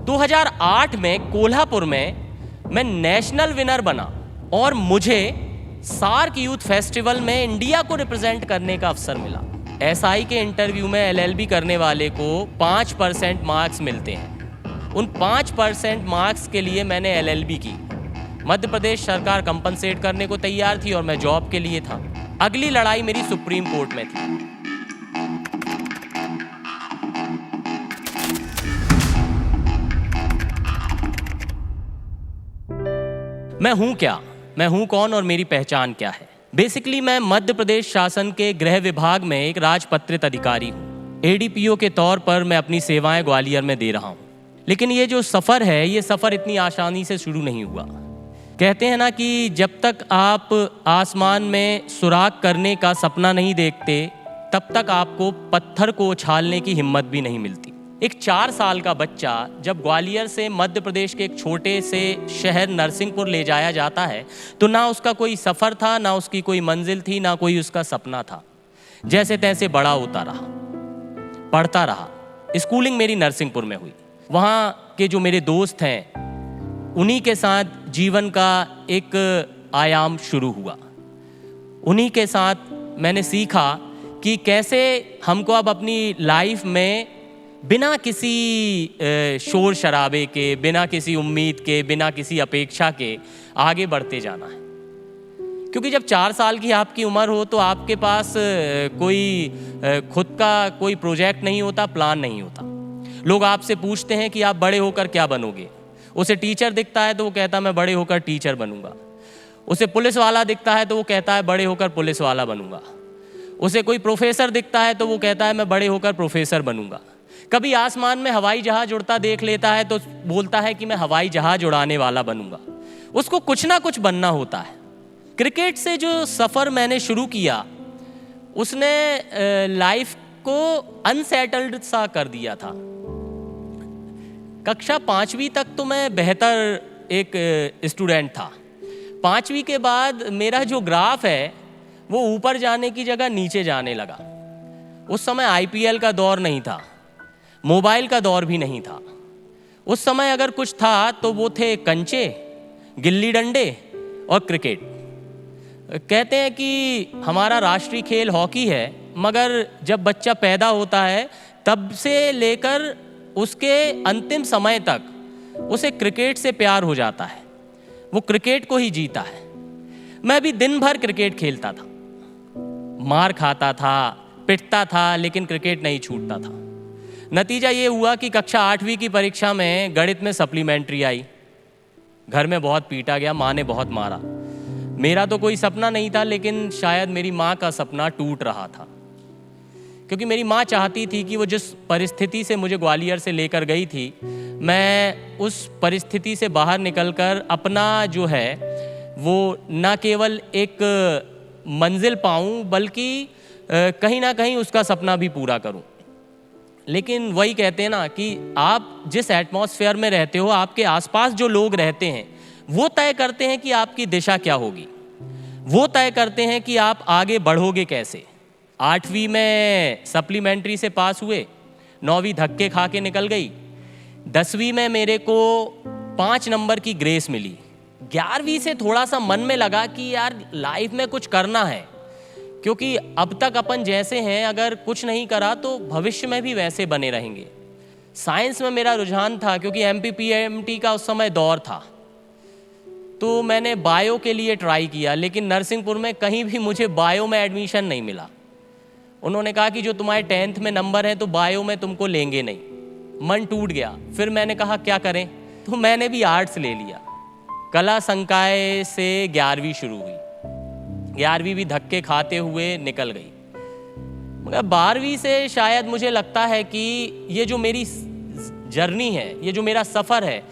2008 में कोल्हापुर में मैं नेशनल विनर बना और मुझे सार्क यूथ फेस्टिवल में इंडिया को रिप्रेजेंट करने का अवसर मिला। एसआई के इंटरव्यू में एलएलबी करने वाले को 5% मार्क्स मिलते हैं। उन 5% मार्क्स के लिए मैंने एलएलबी की। मध्य प्रदेश सरकार कंपनसेट करने को तैयार थी और मैं जॉब के लिए था। अगली लड़ाई मेरी सुप्रीम कोर्ट में थी। मैं हूं क्या, मैं हूं कौन और मेरी पहचान क्या है? बेसिकली मैं मध्य प्रदेश शासन के गृह विभाग में एक राजपत्रित अधिकारी हूँ। एडीपीओ के तौर पर मैं अपनी सेवाएं ग्वालियर में दे रहा हूँ। लेकिन ये जो सफ़र है, ये सफ़र इतनी आसानी से शुरू नहीं हुआ। कहते हैं ना कि जब तक आप आसमान में सुराग करने का सपना नहीं देखते, तब तक आपको पत्थर को उछालने की हिम्मत भी नहीं मिलती। एक 4 साल का बच्चा जब ग्वालियर से मध्य प्रदेश के एक छोटे से शहर नरसिंहपुर ले जाया जाता है, तो ना उसका कोई सफ़र था, ना उसकी कोई मंजिल थी, ना कोई उसका सपना था। जैसे तैसे बड़ा होता रहा, पढ़ता रहा। स्कूलिंग मेरी नरसिंहपुर में हुई। वहाँ के जो मेरे दोस्त हैं, उन्हीं के साथ जीवन का एक आयाम शुरू हुआ। उन्हीं के साथ मैंने सीखा कि कैसे हमको अब अपनी लाइफ में बिना किसी शोर शराबे के, बिना किसी उम्मीद के, बिना किसी अपेक्षा के आगे बढ़ते जाना है। क्योंकि जब 4 साल की आपकी उम्र हो तो आपके पास कोई खुद का कोई प्रोजेक्ट नहीं होता, प्लान नहीं होता। लोग आपसे पूछते हैं कि आप बड़े होकर क्या बनोगे। उसे टीचर दिखता है तो वो कहता है मैं बड़े होकर टीचर बनूंगा। उसे पुलिस वाला दिखता है तो वो कहता है बड़े होकर पुलिस वाला बनूंगा। उसे कोई प्रोफेसर दिखता है तो वो कहता है मैं बड़े होकर प्रोफेसर बनूंगा। कभी आसमान में हवाई जहाज उड़ता देख लेता है तो बोलता है कि मैं हवाई जहाज उड़ाने वाला बनूंगा। उसको कुछ ना कुछ बनना होता है। क्रिकेट से जो सफ़र मैंने शुरू किया, उसने लाइफ को अनसेटल्ड सा कर दिया था। कक्षा 5वीं तक तो मैं बेहतर एक स्टूडेंट था। 5वीं के बाद मेरा जो ग्राफ है वो ऊपर जाने की जगह नीचे जाने लगा। उस समय आईपीएल का दौर नहीं था, मोबाइल का दौर भी नहीं था। उस समय अगर कुछ था तो वो थे कंचे, गिल्ली डंडे और क्रिकेट। कहते हैं कि हमारा राष्ट्रीय खेल हॉकी है, मगर जब बच्चा पैदा होता है तब से लेकर उसके अंतिम समय तक उसे क्रिकेट से प्यार हो जाता है। वो क्रिकेट को ही जीता है। मैं भी दिन भर क्रिकेट खेलता था, मार खाता था, पिटता था, लेकिन क्रिकेट नहीं छूटता था। नतीजा ये हुआ कि कक्षा 8वीं की परीक्षा में गणित में सप्लीमेंट्री आई। घर में बहुत पीटा गया, माँ ने बहुत मारा। मेरा तो कोई सपना नहीं था, लेकिन शायद मेरी माँ का सपना टूट रहा था। क्योंकि मेरी माँ चाहती थी कि वो जिस परिस्थिति से मुझे ग्वालियर से लेकर गई थी, मैं उस परिस्थिति से बाहर निकलकर अपना जो है वो न केवल एक मंजिल पाऊँ, बल्कि कहीं ना कहीं उसका सपना भी पूरा करूँ। लेकिन वही कहते हैं ना कि आप जिस एटमॉस्फेयर में रहते हो, आपके आसपास जो लोग रहते हैं, वो तय करते हैं कि आपकी दिशा क्या होगी। वो तय करते हैं कि आप आगे बढ़ोगे कैसे। 8वीं में सप्लीमेंट्री से पास हुए, 9वीं धक्के खा के निकल गई। 10वीं में मेरे को 5 नंबर की ग्रेस मिली। 11वीं से थोड़ा सा मन में लगा कि यार लाइफ में कुछ करना है, क्योंकि अब तक अपन जैसे हैं अगर कुछ नहीं करा तो भविष्य में भी वैसे बने रहेंगे। साइंस में मेरा रुझान था, क्योंकि एमपीपीएमटी का उस समय दौर था, तो मैंने बायो के लिए ट्राई किया। लेकिन नरसिंहपुर में कहीं भी मुझे बायो में एडमिशन नहीं मिला। उन्होंने कहा कि जो तुम्हारे 10th में नंबर हैं तो बायो में तुमको लेंगे नहीं। मन टूट गया। फिर मैंने कहा क्या करें, तो मैंने भी आर्ट्स ले लिया। कला संकाय से 11वीं शुरू हुई। 11वीं भी धक्के खाते हुए निकल गई। मगर 12वीं से शायद मुझे लगता है कि ये जो मेरी जर्नी है, ये जो मेरा सफ़र है,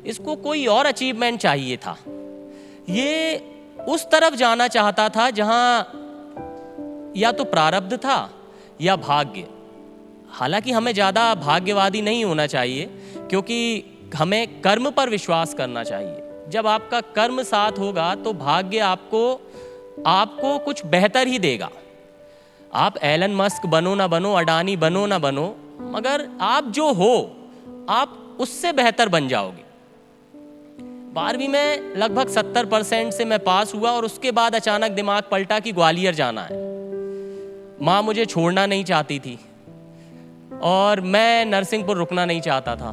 इसको कोई और अचीवमेंट चाहिए था। ये उस तरफ जाना चाहता था जहाँ या तो प्रारब्ध था या भाग्य। हालांकि हमें ज़्यादा भाग्यवादी नहीं होना चाहिए, क्योंकि हमें कर्म पर विश्वास करना चाहिए। जब आपका कर्म साथ होगा तो भाग्य आपको कुछ बेहतर ही देगा। आप एलन मस्क बनो ना बनो, अडानी बनो ना बनो, मगर आप जो हो, आप उससे बेहतर बन जाओगे। 12वीं में लगभग 70% से मैं पास हुआ और उसके बाद अचानक दिमाग पलटा कि ग्वालियर जाना है। माँ मुझे छोड़ना नहीं चाहती थी और मैं नरसिंहपुर रुकना नहीं चाहता था।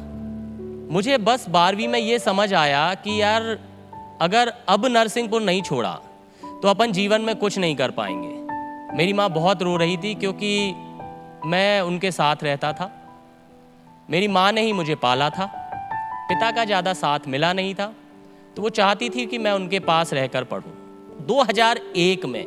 मुझे बस 12वीं में ये समझ आया कि यार अगर अब नरसिंहपुर नहीं छोड़ा तो अपन जीवन में कुछ नहीं कर पाएंगे। मेरी माँ बहुत रो रही थी क्योंकि मैं उनके साथ रहता था। मेरी माँ ने ही मुझे पाला था, पिता का ज़्यादा साथ मिला नहीं था, तो वो चाहती थी कि मैं उनके पास रहकर पढूं। 2001 में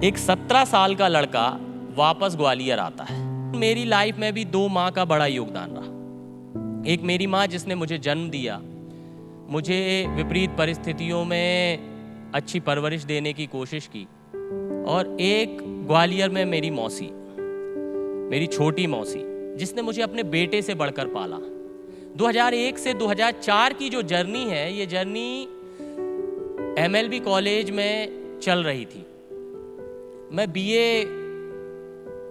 एक 17 साल का लड़का वापस ग्वालियर आता है। मेरी लाइफ में भी 2 माँ का बड़ा योगदान रहा। एक मेरी माँ जिसने मुझे जन्म दिया, मुझे विपरीत परिस्थितियों में अच्छी परवरिश देने की कोशिश की, और एक ग्वालियर में मेरी मौसी, मेरी छोटी मौसी, जिसने मुझे अपने बेटे से बढ़कर पाला। 2001 से 2004 की जो जर्नी है, ये जर्नी MLB कॉलेज में चल रही थी। मैं BA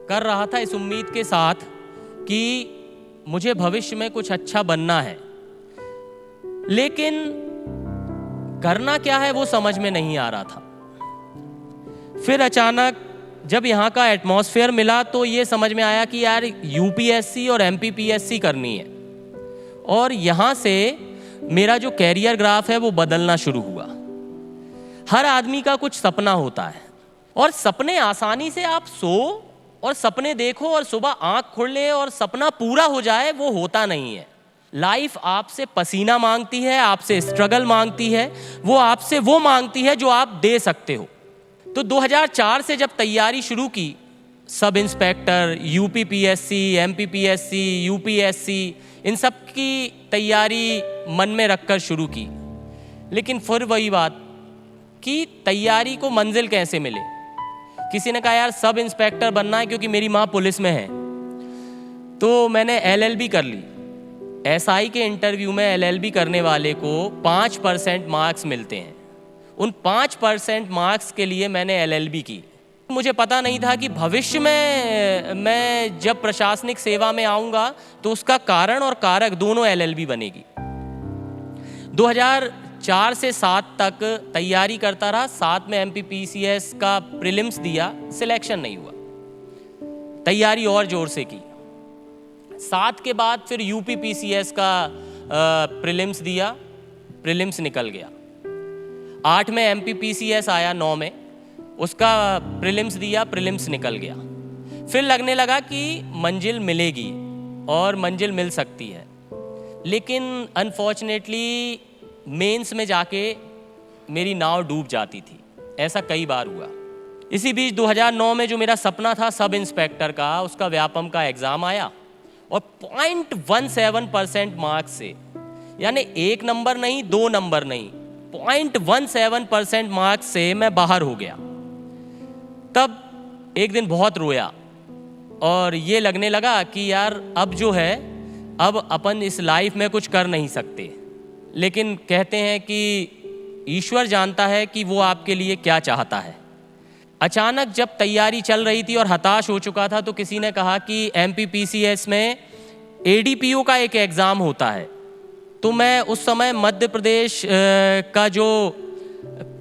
कर रहा था इस उम्मीद के साथ कि मुझे भविष्य में कुछ अच्छा बनना है, लेकिन करना क्या है वो समझ में नहीं आ रहा था। फिर अचानक जब यहाँ का एटमॉस्फेयर मिला तो ये समझ में आया कि यार UPSC और MPPSC करनी है, और यहाँ से मेरा जो कैरियर ग्राफ है वो बदलना शुरू हुआ। हर आदमी का कुछ सपना होता है, और सपने आसानी से आप सो और सपने देखो और सुबह आंख खुले और सपना पूरा हो जाए, वो होता नहीं है। लाइफ आपसे पसीना मांगती है, आपसे स्ट्रगल मांगती है, वो आपसे वो मांगती है जो आप दे सकते हो। तो 2004 से जब तैयारी शुरू की, sub inspector, UPPSC, MPPSC, UPSC, इन सब की तैयारी मन में रखकर शुरू की। लेकिन फिर वही बात कि तैयारी को मंजिल कैसे मिले। किसी ने कहा यार सब इंस्पेक्टर बनना है क्योंकि मेरी माँ पुलिस में है, तो मैंने LLB कर ली। SI के इंटरव्यू में LLB करने वाले को 5% मार्क्स मिलते हैं। उन 5% मार्क्स के लिए मैंने LLB की। मुझे पता नहीं था कि भविष्य में मैं जब प्रशासनिक सेवा में आऊँगा तो उसका कारण और कारक दोनों LLB बनेगी। 2004 से 7 तक तैयारी करता रहा। 7 में MPPCS का प्रीलिम्स दिया, सिलेक्शन नहीं हुआ। तैयारी और जोर से की। 7 के बाद फिर UPPCS का प्रीलिम्स दिया, प्रीलिम्स निकल गया। 8 में MPPCS आया, 9 में उसका प्रीलिम्स दिया, प्रीलिम्स निकल गया। फिर लगने लगा कि मंजिल मिलेगी और मंजिल मिल सकती है, लेकिन अनफॉर्चुनेटली मेंस में जाके मेरी नाव डूब जाती थी। ऐसा कई बार हुआ। इसी बीच 2009 में जो मेरा सपना था सब इंस्पेक्टर का, उसका व्यापम का एग्ज़ाम आया और 0.17% मार्क्स से, यानी 1 नंबर नहीं, 2 नंबर नहीं, 0.17% मार्क्स से मैं बाहर हो गया। तब एक दिन बहुत रोया और ये लगने लगा कि यार अब जो है, अब अपन इस लाइफ में कुछ कर नहीं सकते। लेकिन कहते हैं कि ईश्वर जानता है कि वो आपके लिए क्या चाहता है। अचानक जब तैयारी चल रही थी और हताश हो चुका था, तो किसी ने कहा कि MPPCS में ADPO का एक एग्ज़ाम होता है। तो मैं उस समय मध्य प्रदेश का जो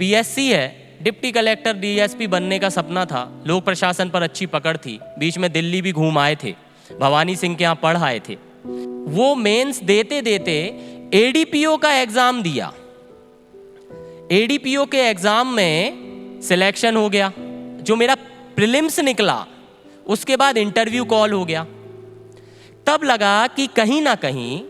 PSC है, डिप्टी कलेक्टर DSP बनने का सपना था। लोक प्रशासन पर अच्छी पकड़ थी। बीच में दिल्ली भी घूम आए थे, भवानी सिंह के यहाँ पढ़ आए थे। वो मेंस देते देते ADPO का एग्ज़ाम दिया। ADPO के एग्ज़ाम में सिलेक्शन हो गया। जो मेरा प्रीलिम्स निकला, उसके बाद इंटरव्यू कॉल हो गया। तब लगा कि कहीं ना कहीं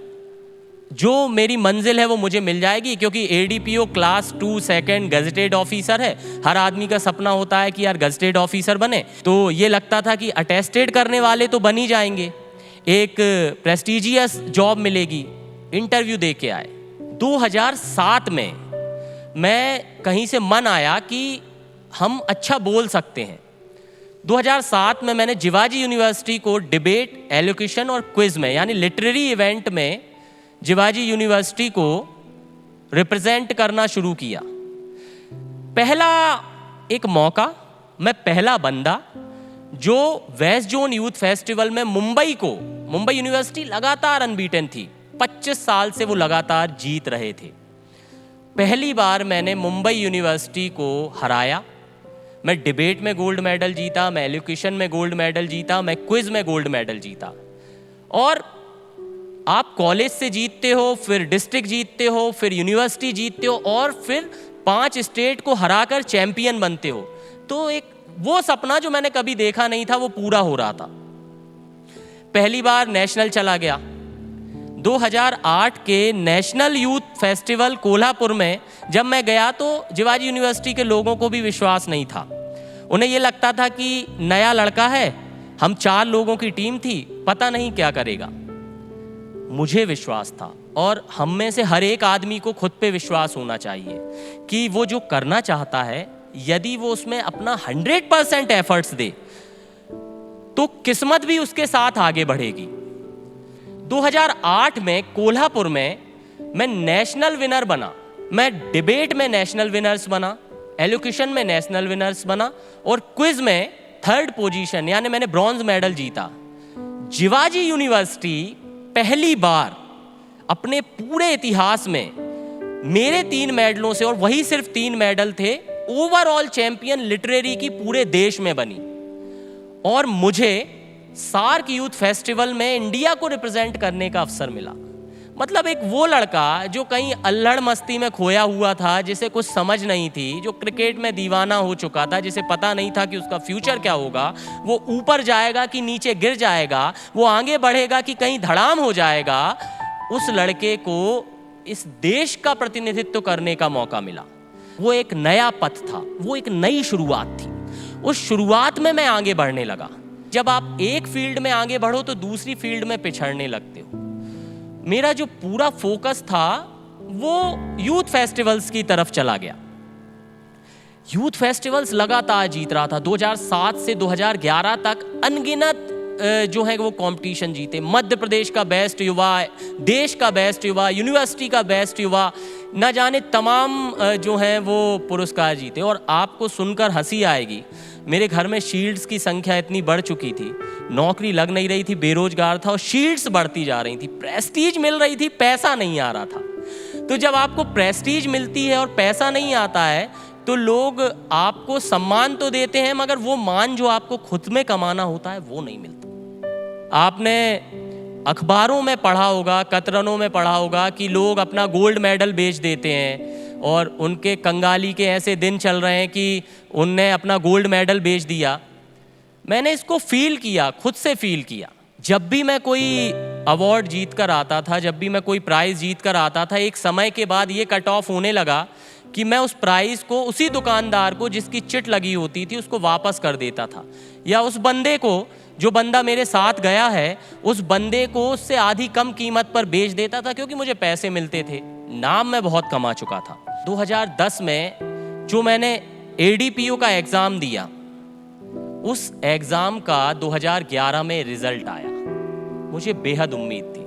जो मेरी मंजिल है वो मुझे मिल जाएगी, क्योंकि ADPO class 2 second gazetted officer है। हर आदमी का सपना होता है कि यार गजेटेड ऑफिसर बने। तो ये लगता था कि अटेस्टेड करने वाले तो बन ही जाएंगे, एक प्रेस्टिजियस जॉब मिलेगी। इंटरव्यू दे के आए। 2007 में मैं कहीं से मन आया कि हम अच्छा बोल सकते हैं। 2007 में मैंने जिवाजी यूनिवर्सिटी को डिबेट, एलोक्यूशन और क्विज में, यानी लिटरेरी इवेंट में जिवाजी यूनिवर्सिटी को रिप्रेजेंट करना शुरू किया। पहला एक मौका, मैं पहला बंदा जो वेस्ट जोन यूथ फेस्टिवल में मुंबई यूनिवर्सिटी लगातार अनबीटन थी, 25 साल से वो लगातार जीत रहे थे। पहली बार मैंने मुंबई यूनिवर्सिटी को हराया। मैं डिबेट में गोल्ड मेडल जीता, मैं एलोक्यूशन में गोल्ड मेडल जीता, मैं क्विज में गोल्ड मेडल जीता। और आप कॉलेज से जीतते हो, फिर डिस्ट्रिक्ट जीतते हो, फिर यूनिवर्सिटी जीतते हो और फिर 5 स्टेट को हराकर चैंपियन बनते हो। तो एक वो सपना जो मैंने कभी देखा नहीं था वो पूरा हो रहा था। पहली बार नेशनल चला गया। 2008 के नेशनल यूथ फेस्टिवल कोल्हापुर में जब मैं गया तो जिवाजी यूनिवर्सिटी के लोगों को भी विश्वास नहीं था। उन्हें ये लगता था कि नया लड़का है, हम 4 लोगों की टीम थी, पता नहीं क्या करेगा। मुझे विश्वास था और हम में से हर एक आदमी को खुद पे विश्वास होना चाहिए कि वो जो करना चाहता है यदि वो उसमें अपना 100% एफर्ट्स दे तो किस्मत भी उसके साथ आगे बढ़ेगी। 2008 में कोल्हापुर में मैं नेशनल विनर बना। मैं डिबेट में नेशनल विनर्स बना, एलोक्यूशन में नेशनल विनर्स बना और क्विज में 3rd पोजीशन यानी मैंने ब्रॉन्ज मेडल जीता। जिवाजी यूनिवर्सिटी पहली बार अपने पूरे इतिहास में मेरे 3 मेडलों से, और वही सिर्फ 3 मेडल थे, ओवरऑल चैंपियन लिटरेरी की पूरे देश में बनी। और मुझे सार्क यूथ फेस्टिवल में इंडिया को रिप्रेजेंट करने का अवसर मिला। मतलब एक वो लड़का जो कहीं अल्हड़ मस्ती में खोया हुआ था, जिसे कुछ समझ नहीं थी, जो क्रिकेट में दीवाना हो चुका था, जिसे पता नहीं था कि उसका फ्यूचर क्या होगा, वो ऊपर जाएगा कि नीचे गिर जाएगा, वो आगे बढ़ेगा कि कहीं धड़ाम हो जाएगा, उस लड़के को इस देश का प्रतिनिधित्व करने का मौका मिला। वो एक नया पथ था, वो एक नई शुरुआत थी। उस शुरुआत में मैं आगे बढ़ने लगा। जब आप एक फील्ड में आगे बढ़ो तो दूसरी फील्ड में पिछड़ने लगते हो। मेरा जो पूरा फोकस था वो यूथ फेस्टिवल्स की तरफ चला गया। यूथ फेस्टिवल्स लगातार जीत रहा था। 2007 से 2011 तक अनगिनत जो है वो कंपटीशन जीते। मध्य प्रदेश का बेस्ट युवा, देश का बेस्ट युवा, यूनिवर्सिटी का बेस्ट युवा, न जाने तमाम जो हैं वो पुरस्कार जीते। और आपको सुनकर हंसी आएगी, मेरे घर में शील्ड्स की संख्या इतनी बढ़ चुकी थी, नौकरी लग नहीं रही थी, बेरोजगार था और शील्ड्स बढ़ती जा रही थी, प्रेस्टीज मिल रही थी, पैसा नहीं आ रहा था। तो जब आपको प्रेस्टीज मिलती है और पैसा नहीं आता है तो लोग आपको सम्मान तो देते हैं, मगर वो मान जो आपको खुद में कमाना होता है वो नहीं मिलता। आपने अखबारों में पढ़ा होगा, कतरनों में पढ़ा होगा कि लोग अपना गोल्ड मेडल बेच देते हैं और उनके कंगाली के ऐसे दिन चल रहे हैं कि उनने अपना गोल्ड मेडल बेच दिया। मैंने इसको फील किया, खुद से फील किया। जब भी मैं कोई अवार्ड जीत कर आता था, जब भी मैं कोई प्राइज़ जीत कर आता था, एक समय के बाद ये कट ऑफ होने लगा कि मैं उस प्राइज़ को उसी दुकानदार को जिसकी चिट लगी होती थी उसको वापस कर देता था, या उस बंदे को, जो बंदा मेरे साथ गया है, उस बंदे को उससे आधी कम कीमत पर बेच देता था, क्योंकि मुझे पैसे मिलते थे, नाम मैं बहुत कमा चुका था। 2010 में जो मैंने ADPO का एग्ज़ाम दिया, उस एग्ज़ाम का 2011 में रिज़ल्ट आया। मुझे बेहद उम्मीद थी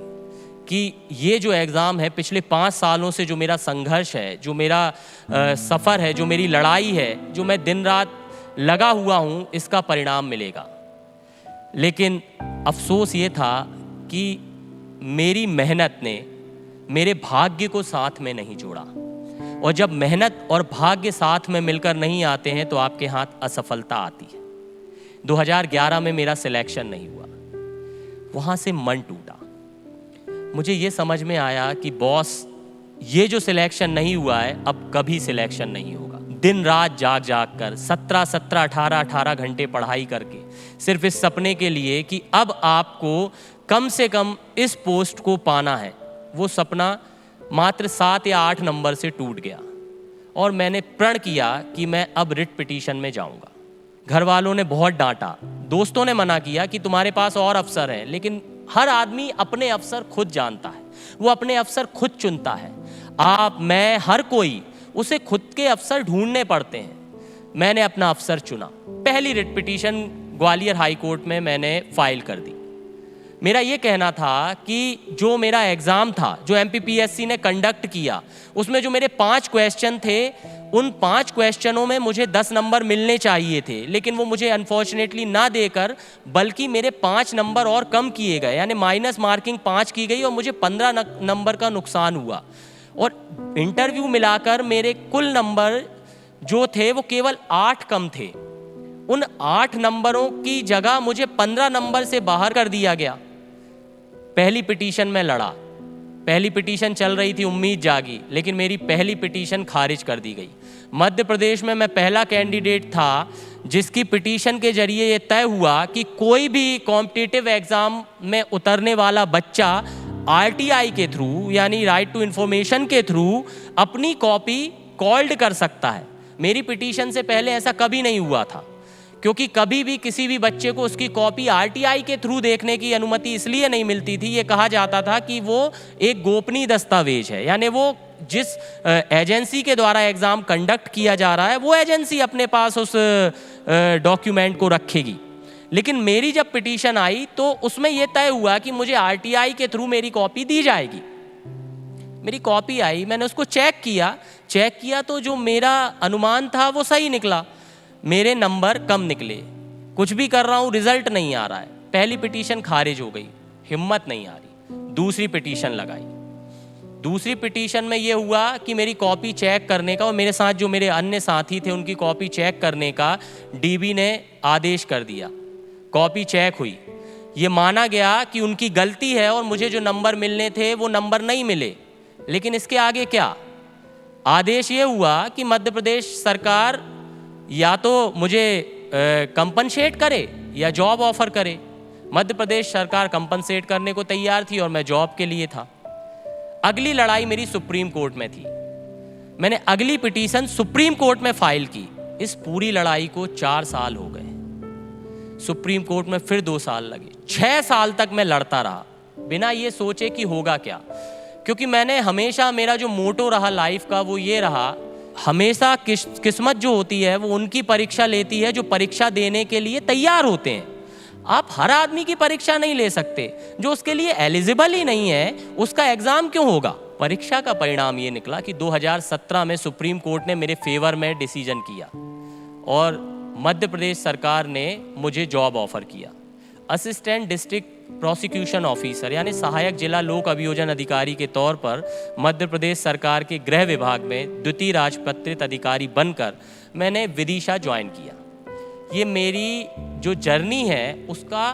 कि ये जो एग्ज़ाम है, पिछले 5 सालों से जो मेरा संघर्ष है, जो मेरा सफ़र है, जो मेरी लड़ाई है, जो मैं दिन रात लगा हुआ हूँ, इसका परिणाम मिलेगा। लेकिन अफसोस ये था कि मेरी मेहनत ने मेरे भाग्य को साथ में नहीं जोड़ा, और जब मेहनत और भाग्य साथ में मिलकर नहीं आते हैं तो आपके हाथ असफलता आती है। 2011 में मेरा सिलेक्शन नहीं हुआ, वहाँ से मन टूटा। मुझे ये समझ में आया कि बॉस, ये जो सिलेक्शन नहीं हुआ है अब कभी सिलेक्शन नहीं होगा। दिन रात जाग जाग कर 17 18 घंटे पढ़ाई करके सिर्फ इस सपने के लिए कि अब आपको कम से कम इस पोस्ट को पाना है, वो सपना मात्र 7 या 8 नंबर से टूट गया। और मैंने प्रण किया कि मैं अब रिट पिटीशन में जाऊंगा। घर वालों ने बहुत डांटा, दोस्तों ने मना किया कि तुम्हारे पास और अवसर हैं, लेकिन हर आदमी अपने अवसर खुद जानता है, वो अपने अवसर खुद चुनता है। आप, मैं, हर कोई, उसे खुद के अवसर ढूंढने पड़ते हैं। मैंने अपना अवसर चुना। पहली writ petition Gwalior high court में मैंने फाइल कर दी। मेरा ये कहना था कि जो मेरा एग्ज़ाम था, जो MPPSC ने कंडक्ट किया, उसमें जो मेरे 5 क्वेश्चन थे, उन 5 क्वेश्चनों में मुझे 10 नंबर मिलने चाहिए थे, लेकिन वो मुझे अनफॉर्चुनेटली ना देकर बल्कि मेरे 5 नंबर और कम किए गए, यानी माइनस मार्किंग 5 की गई और मुझे 15 नंबर का नुकसान हुआ। और इंटरव्यू मिलाकर मेरे कुल नंबर जो थे वो केवल 8 कम थे। उन 8 नंबरों की जगह मुझे 15 नंबर से बाहर कर दिया गया। पहली पिटीशन में लड़ा, पहली पिटीशन चल रही थी, उम्मीद जागी, लेकिन मेरी पहली पिटीशन खारिज कर दी गई। मध्य प्रदेश में मैं पहला कैंडिडेट था जिसकी पिटीशन के जरिए ये तय हुआ कि कोई भी कॉम्पिटिटिव एग्ज़ाम में उतरने वाला बच्चा RTI के थ्रू, यानी राइट टू इन्फॉर्मेशन के थ्रू, अपनी कॉपी कॉल्ड कर सकता है। मेरी पिटीशन से पहले ऐसा कभी नहीं हुआ था, क्योंकि कभी भी किसी भी बच्चे को उसकी कॉपी RTI के थ्रू देखने की अनुमति इसलिए नहीं मिलती थी, ये कहा जाता था कि वो एक गोपनीय दस्तावेज है, यानी वो जिस एजेंसी के द्वारा एग्ज़ाम कंडक्ट किया जा रहा है वो एजेंसी अपने पास उस डॉक्यूमेंट को रखेगी। लेकिन मेरी जब पिटीशन आई तो उसमें यह तय हुआ कि मुझे RTI के थ्रू मेरी कॉपी दी जाएगी। मेरी कॉपी आई, मैंने उसको चेक किया तो जो मेरा अनुमान था वो सही निकला, मेरे नंबर कम निकले। कुछ भी कर रहा हूँ, रिजल्ट नहीं आ रहा है। पहली पिटीशन खारिज हो गई, हिम्मत नहीं आ रही। दूसरी पिटीशन लगाई। दूसरी पिटीशन में ये हुआ कि मेरी कॉपी चेक करने का, और मेरे साथ जो मेरे अन्य साथी थे उनकी कॉपी चेक करने का DB ने आदेश कर दिया। कॉपी चेक हुई, ये माना गया कि उनकी गलती है और मुझे जो नंबर मिलने थे वो नंबर नहीं मिले। लेकिन इसके आगे क्या आदेश ये हुआ कि मध्य प्रदेश सरकार या तो मुझे कंपनसेट करे या जॉब ऑफर करे। मध्य प्रदेश सरकार कंपनसेट करने को तैयार थी और मैं जॉब के लिए था। अगली लड़ाई मेरी सुप्रीम कोर्ट में थी। मैंने अगली पिटीशन सुप्रीम कोर्ट में फाइल की। इस पूरी लड़ाई को 4 साल हो गए। सुप्रीम कोर्ट में फिर 2 साल लगे। 6 साल तक मैं लड़ता रहा बिना ये सोचे कि होगा क्या, क्योंकि मैंने हमेशा, मेरा जो मोटो रहा लाइफ का वो ये रहा, हमेशा किस्मत जो होती है वो उनकी परीक्षा लेती है जो परीक्षा देने के लिए तैयार होते हैं। आप हर आदमी की परीक्षा नहीं ले सकते, जो उसके लिए एलिजिबल ही नहीं है उसका एग्जाम क्यों होगा। परीक्षा का परिणाम ये निकला कि 2017 में सुप्रीम कोर्ट ने मेरे फेवर में डिसीजन किया और मध्य प्रदेश सरकार ने मुझे जॉब ऑफर किया। असिस्टेंट डिस्ट्रिक्ट प्रोसिक्यूशन ऑफिसर यानी सहायक जिला लोक अभियोजन अधिकारी के तौर पर मध्य प्रदेश सरकार के गृह विभाग में द्वितीय राजपत्रित अधिकारी बनकर मैंने विदिशा ज्वाइन किया। ये मेरी जो जर्नी है उसका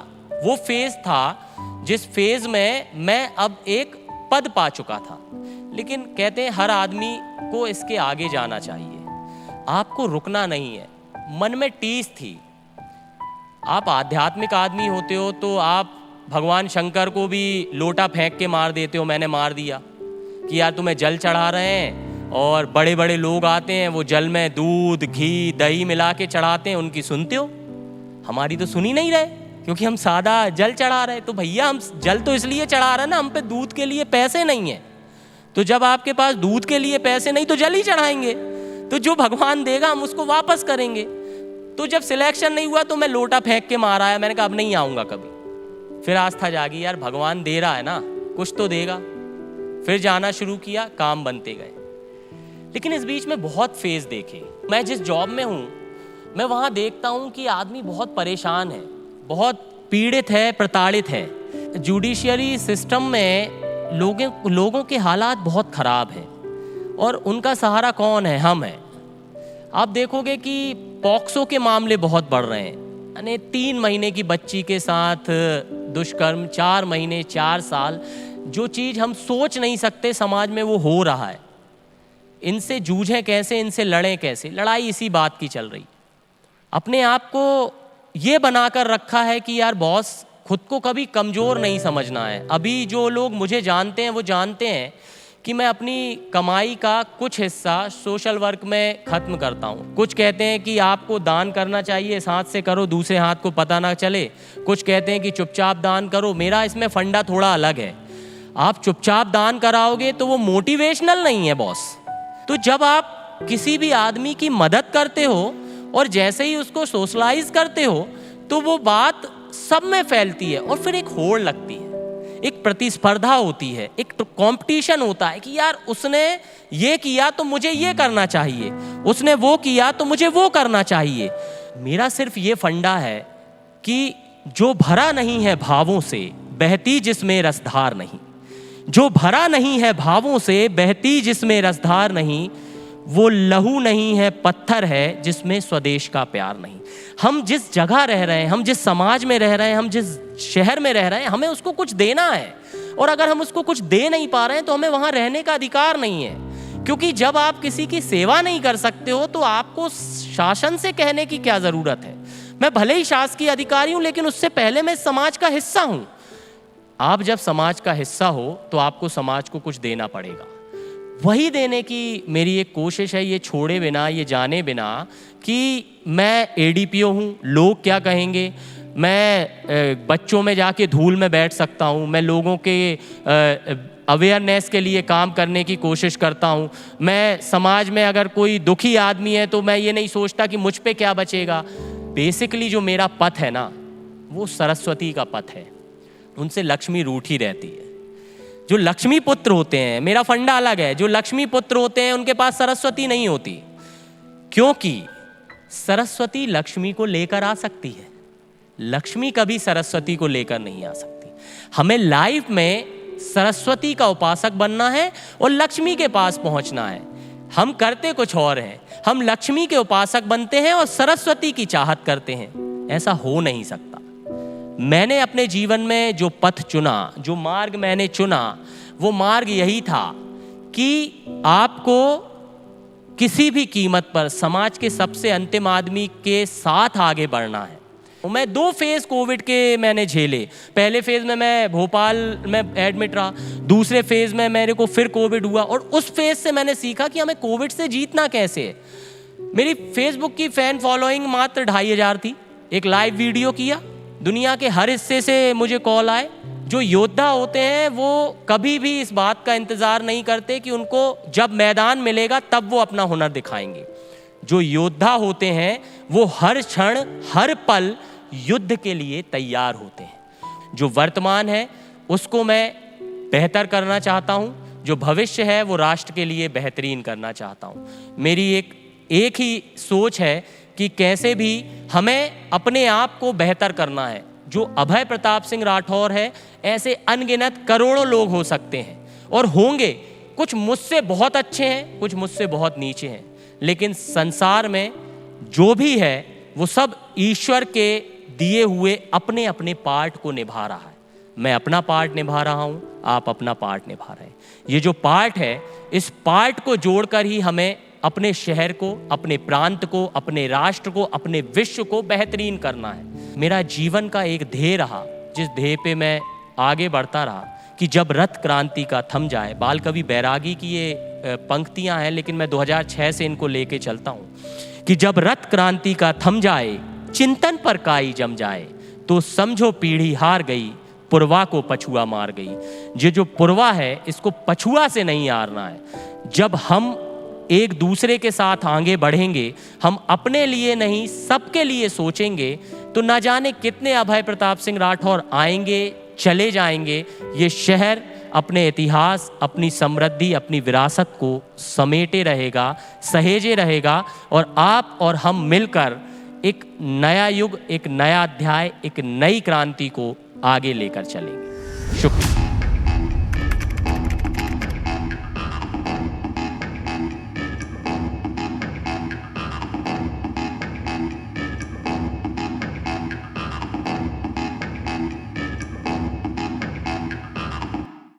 वो फेज़ था जिस फेज़ में मैं अब एक पद पा चुका था। लेकिन कहते हैं हर आदमी को इसके आगे जाना चाहिए, आपको रुकना नहीं है। मन में टीस थी। आप आध्यात्मिक आदमी होते हो तो आप भगवान शंकर को भी लोटा फेंक के मार देते हो। मैंने मार दिया कि यार तुम्हें जल चढ़ा रहे हैं और बड़े बड़े लोग आते हैं, वो जल में दूध घी दही मिला के चढ़ाते हैं, उनकी सुनते हो? हमारी तो सुनी नहीं रहे क्योंकि हम सादा जल चढ़ा रहे। तो भैया हम जल तो इसलिए चढ़ा रहे हैं ना, हम पे दूध के लिए पैसे नहीं है। तो जब आपके पास दूध के लिए पैसे नहीं तो जल ही चढ़ाएंगे। तो जो भगवान देगा हम उसको वापस करेंगे। तो जब सिलेक्शन नहीं हुआ तो मैं लोटा फेंक के मार आया। मैंने कहा अब नहीं आऊँगा कभी। फिर आस्था जागी, यार भगवान दे रहा है ना, कुछ तो देगा। फिर जाना शुरू किया, काम बनते गए। लेकिन इस बीच में बहुत फेज देखे। मैं जिस जॉब में हूँ मैं वहाँ देखता हूँ कि आदमी बहुत परेशान है, बहुत पीड़ित है, प्रताड़ित है। जुडिशियरी सिस्टम में लोगों के हालात बहुत ख़राब हैं और उनका सहारा कौन है? हम हैं। आप देखोगे कि पॉक्सो के मामले बहुत बढ़ रहे हैं। यानी 3 महीने की बच्ची के साथ दुष्कर्म, 4 महीने 4 साल, जो चीज़ हम सोच नहीं सकते समाज में वो हो रहा है। इनसे जूझें कैसे, इनसे लड़ें कैसे? लड़ाई इसी बात की चल रही। अपने आप को ये बनाकर रखा है कि यार बॉस, खुद को कभी कमज़ोर नहीं समझना है। अभी जो लोग मुझे जानते हैं वो जानते हैं कि मैं अपनी कमाई का कुछ हिस्सा सोशल वर्क में ख़त्म करता हूँ। कुछ कहते हैं कि आपको दान करना चाहिए, इस हाथ से करो, दूसरे हाथ को पता ना चले। कुछ कहते हैं कि चुपचाप दान करो। मेरा इसमें फंडा थोड़ा अलग है। आप चुपचाप दान कराओगे तो वो मोटिवेशनल नहीं है बॉस। तो जब आप किसी भी आदमी की मदद करते हो और जैसे ही उसको सोशलाइज करते हो तो वो बात सब में फैलती है और फिर एक होड़ लगती है, एक प्रतिस्पर्धा होती है, एक कंपटीशन होता है कि यार उसने ये किया तो मुझे ये करना चाहिए, उसने वो किया तो मुझे वो करना चाहिए। मेरा सिर्फ ये फंडा है कि जो भरा नहीं है भावों से बहती जिसमें रसधार नहीं, जो भरा नहीं है भावों से बहती जिसमें रसधार नहीं, वो लहू नहीं है पत्थर है जिसमें स्वदेश का प्यार नहीं। हम जिस जगह रह रहे हैं, हम जिस समाज में रह रहे हैं, हम जिस शहर में रह रहे हैं, हमें उसको कुछ देना है। और अगर हम उसको कुछ दे नहीं पा रहे हैं तो हमें वहाँ रहने का अधिकार नहीं है। क्योंकि जब आप किसी की सेवा नहीं कर सकते हो तो आपको शासन से कहने की क्या ज़रूरत है। मैं भले ही शासकीय अधिकारी हूँ, लेकिन उससे पहले मैं समाज का हिस्सा हूँ। आप जब समाज का हिस्सा हो तो आपको समाज को कुछ देना पड़ेगा। वही देने की मेरी एक कोशिश है, ये छोड़े बिना, ये जाने बिना कि मैं एडीपीओ हूँ, लोग क्या कहेंगे, मैं बच्चों में जाके धूल में बैठ सकता हूँ, मैं लोगों के अवेयरनेस के लिए काम करने की कोशिश करता हूँ, मैं समाज में अगर कोई दुखी आदमी है तो मैं ये नहीं सोचता कि मुझ पे क्या बचेगा। बेसिकली जो मेरा पथ है ना, वो सरस्वती का पथ है, उनसे लक्ष्मी रूठी रहती है। जो लक्ष्मी पुत्र होते हैं, मेरा फंडा अलग है, जो लक्ष्मी पुत्र होते हैं उनके पास सरस्वती नहीं होती, क्योंकि सरस्वती लक्ष्मी को लेकर आ सकती है, लक्ष्मी कभी सरस्वती को लेकर नहीं आ सकती। हमें लाइफ में सरस्वती का उपासक बनना है और लक्ष्मी के पास पहुंचना है। हम करते कुछ और हैं, हम लक्ष्मी के उपासक बनते हैं और सरस्वती की चाहत करते हैं। ऐसा हो नहीं सकता। मैंने अपने जीवन में जो पथ चुना, जो मार्ग मैंने चुना, वो मार्ग यही था कि आपको किसी भी कीमत पर समाज के सबसे अंतिम आदमी के साथ आगे बढ़ना है। मैं 2 फेज़ कोविड के मैंने झेले। पहले फेज़ में मैं भोपाल में एडमिट रहा, दूसरे फेज़ में मेरे को फिर कोविड हुआ और उस फेज़ से मैंने सीखा कि हमें कोविड से जीतना कैसे है। मेरी फेसबुक की फ़ैन फॉलोइंग मात्र 2500 थी। एक लाइव वीडियो किया, दुनिया के हर हिस्से से मुझे कॉल आए। जो योद्धा होते हैं वो कभी भी इस बात का इंतज़ार नहीं करते कि उनको जब मैदान मिलेगा तब वो अपना हुनर दिखाएंगे। जो योद्धा होते हैं वो हर क्षण हर पल युद्ध के लिए तैयार होते हैं। जो वर्तमान है उसको मैं बेहतर करना चाहता हूँ, जो भविष्य है वो राष्ट्र के लिए बेहतरीन करना चाहता हूँ। मेरी एक ही सोच है कि कैसे भी हमें अपने आप को बेहतर करना है। जो अभय प्रताप सिंह राठौर है, ऐसे अनगिनत करोड़ों लोग हो सकते हैं और होंगे। कुछ मुझसे बहुत अच्छे हैं, कुछ मुझसे बहुत नीचे हैं, लेकिन संसार में जो भी है वो सब ईश्वर के दिए हुए अपने अपने पार्ट को निभा रहा है। मैं अपना पार्ट निभा रहा हूँ, आप अपना पार्ट निभा रहे हैं। ये जो पार्ट है, इस पार्ट को जोड़कर ही हमें अपने शहर को, अपने प्रांत को, अपने राष्ट्र को, अपने विश्व को बेहतरीन करना है। मेरा जीवन का एक ध्येय रहा, जिस ध्येय पे मैं आगे बढ़ता रहा कि जब रथ क्रांति का थम जाए। बाल कवि बैरागी की ये पंक्तियां हैं, लेकिन मैं 2006 से इनको लेके चलता हूँ कि जब रथ क्रांति का थम जाए, चिंतन पर काई जम जाए, तो समझो पीढ़ी हार गई, पुरवा को पछुआ मार गई। ये जो पुरवा है, इसको पछुआ से नहीं हारना है। जब हम एक दूसरे के साथ आगे बढ़ेंगे, हम अपने लिए नहीं सबके लिए सोचेंगे, तो ना जाने कितने अभय प्रताप सिंह राठौर आएंगे, चले जाएंगे। ये शहर अपने इतिहास, अपनी समृद्धि, अपनी विरासत को समेटे रहेगा, सहेजे रहेगा और आप और हम मिलकर एक नया युग, एक नया अध्याय, एक नई क्रांति को आगे लेकर चलेंगे। शुक्रिया।